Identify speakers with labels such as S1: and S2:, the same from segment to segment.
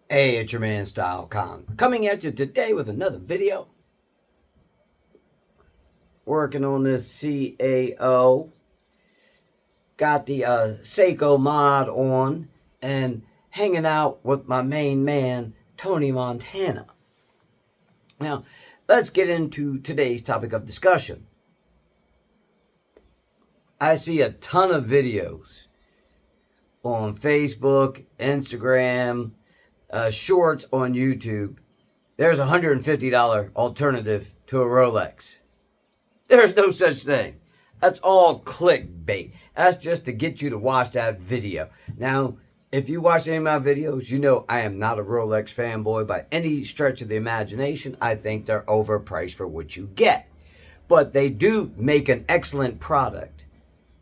S1: Hey, it's your man Style Con coming at you today with another video. Working on this CAO. Got the Seiko mod on and hanging out with my main man, Tony Montana. Now, let's get into today's topic of discussion. I see a ton of videos on Facebook, Instagram, shorts on YouTube. There's a $150 alternative to a Rolex. There's no such thing. That's all clickbait. That's just to get you to watch that video. Now, if you watch any of my videos, you know I am not a Rolex fanboy by any stretch of the imagination. I think they're overpriced for what you get. But they do make an excellent product.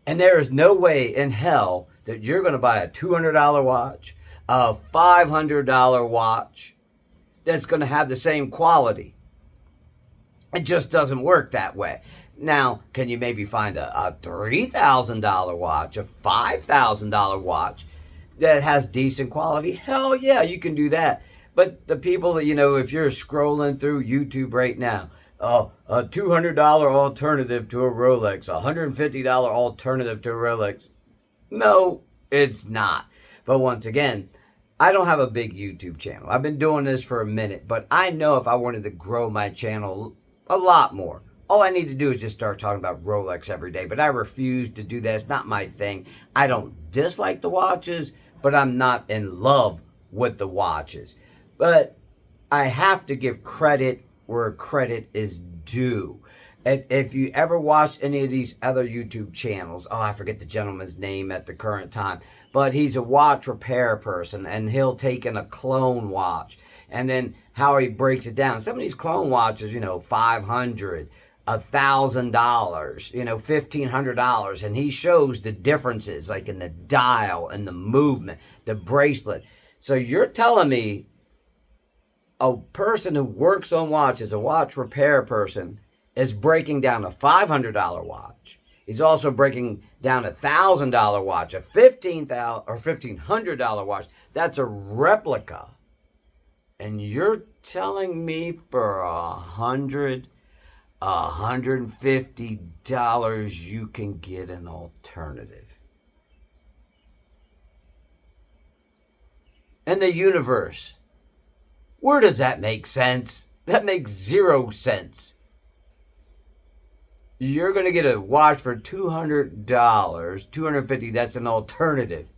S1: And there is no way in hell that you're going to buy a $200 watch, a $500 watch, that's going to have the same quality. It just doesn't work that way. Now, can you maybe find a $3,000 watch, a $5,000 watch that has decent quality? Hell yeah, you can do that. But the people that, if you're scrolling through YouTube right now, a $200 alternative to a Rolex, a $150 alternative to a Rolex. No, it's not. But once again, I don't have a big YouTube channel. I've been doing this for a minute, but I know if I wanted to grow my channel a lot more, all I need to do is just start talking about Rolex every day. But I refuse to do that. It's not my thing. I don't dislike the watches, but I'm not in love with the watches. But I have to give credit where credit is due. If you ever watch any of these other YouTube channels, I forget the gentleman's name at the current time, but he's a watch repair person, and he'll take in a clone watch, and then how he breaks it down. Some of these clone watches, $500, $1,000, $1,500, and he shows the differences, like in the dial and the movement, the bracelet. So you're telling me a person who works on watches, a watch repair person, is breaking down a $500 watch. He's also breaking down a $1,000 watch, a $1,500 or $1,500 watch. That's a replica. And you're telling me for $150 you can get an alternative. In the universe, where does that make sense? That makes zero sense. You're going to get a watch for $200, $250, that's an alternative.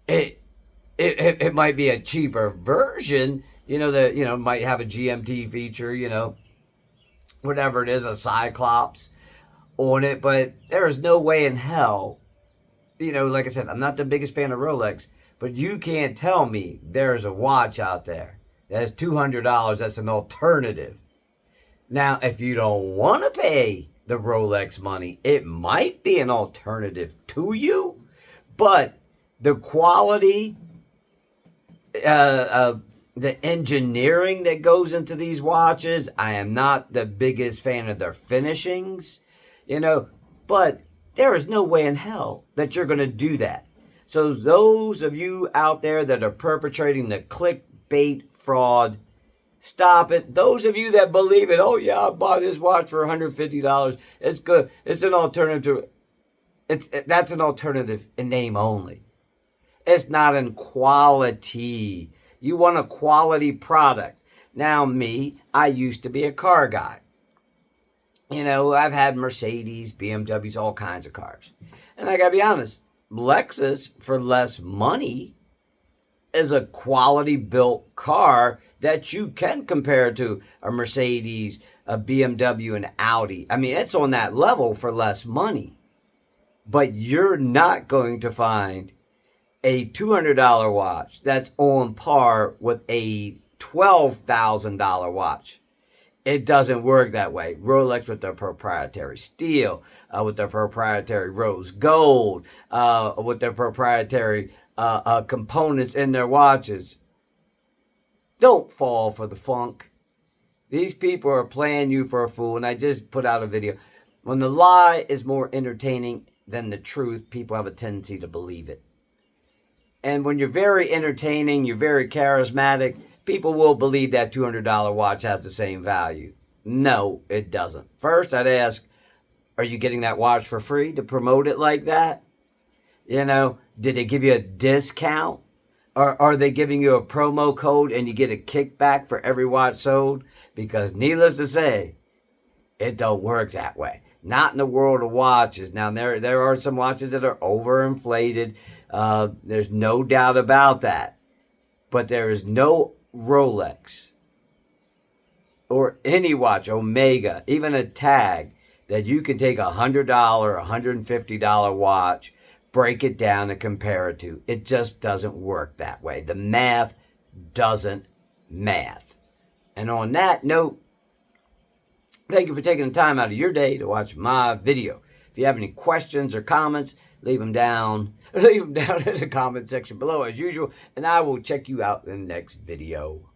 S1: It might be a cheaper version, that might have a GMT feature, whatever it is, a Cyclops on it, but there is no way in hell, like I said, I'm not the biggest fan of Rolex, but you can't tell me there's a watch out there that's $200, that's an alternative. Now, if you don't want to pay the Rolex money, it might be an alternative to you, but the quality, the engineering that goes into these watches, I am not the biggest fan of their finishings, but there is no way in hell that you're going to do that. So those of you out there that are perpetrating the clickbait fraud, stop it. Those of you that believe it, I bought this watch for $150. It's good. It's an alternative. That's an alternative in name only. It's not in quality. You want a quality product. Now I used to be a car guy. I've had Mercedes, BMWs, all kinds of cars. And I gotta be honest, Lexus, for less money, is a quality built car that you can compare to a Mercedes, a BMW, and Audi. I mean, it's on that level for less money. But you're not going to find a $200 watch that's on par with a $12,000 watch. It doesn't work that way. Rolex with their proprietary steel, with their proprietary rose gold, with their proprietary components in their watches. Don't fall for the funk. These people are playing you for a fool, and I just put out a video. When the lie is more entertaining than the truth, people have a tendency to believe it. And when you're very entertaining, you're very charismatic, people will believe that $200 watch has the same value. No, it doesn't. First, I'd ask, are you getting that watch for free to promote it like that? You know, did they give you a discount? Or are they giving you a promo code and you get a kickback for every watch sold? Because needless to say, it don't work that way. Not in the world of watches. Now, there are some watches that are overinflated. There's no doubt about that. But there is no Rolex or any watch, Omega, even a Tag, that you can take $100, $150 watch, break it down and compare it to. It just doesn't work that way. The math doesn't math. And on that note, thank you for taking the time out of your day to watch my video. If you have any questions or comments, leave them down in the comment section below as usual, and I will check you out in the next video.